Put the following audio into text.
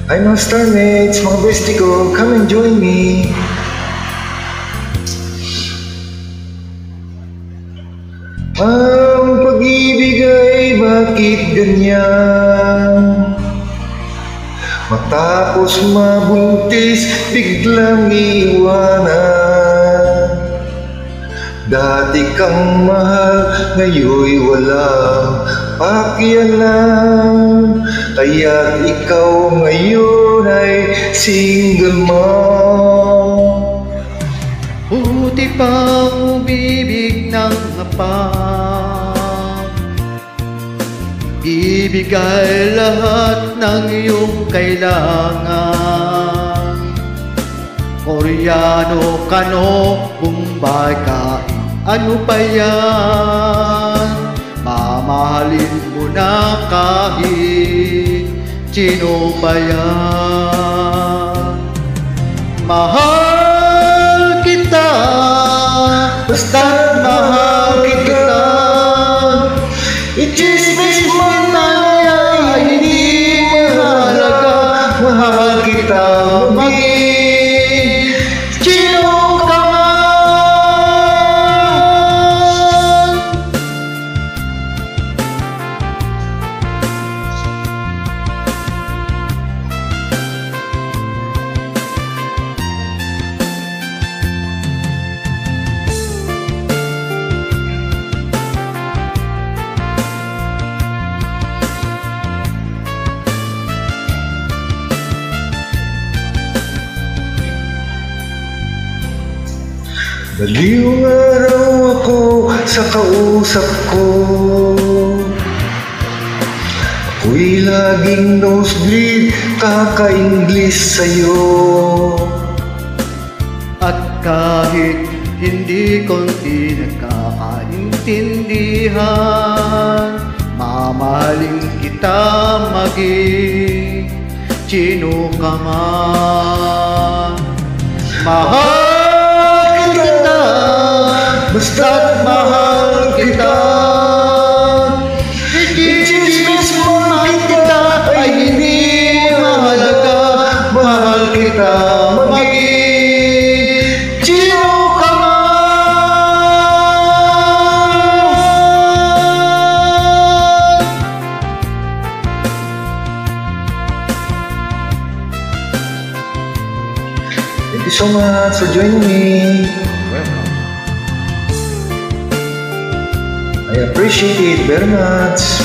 Ay mga starmates, mga bestie ko, come and join me. Ang pag-ibig ay bakit ganyan? Matapos mabuntis, biglang iwanan. Dati kang mahal, ngayon'y walang pakialam. Kaya't ikaw ngayon ay single mom. Buti pang umibig ng mapang, ibigay lahat ng iyong kailangan. Koreano, Kano, Bombay, ano pa yan? Mamahalin mo na kahit sino pa yan. Mahal kita, basta't mahal kita. Ichismis man ay hindi mahalaga. Mahal kita maging sino ka man. Baliw araw ako sa kausap ko. Ako'y laging nosebleed, kaka-English sa'yo. At kahit hindi konti nagkakaintindihan, mamahalin kita maging sino ka man. Mahal kita, basta't mahal kita. Ichismis mo man kita ay hindi mahalaga. Mahal kita maging sino ka man. Thank you so much for joining me. Welcome. I appreciate it very much.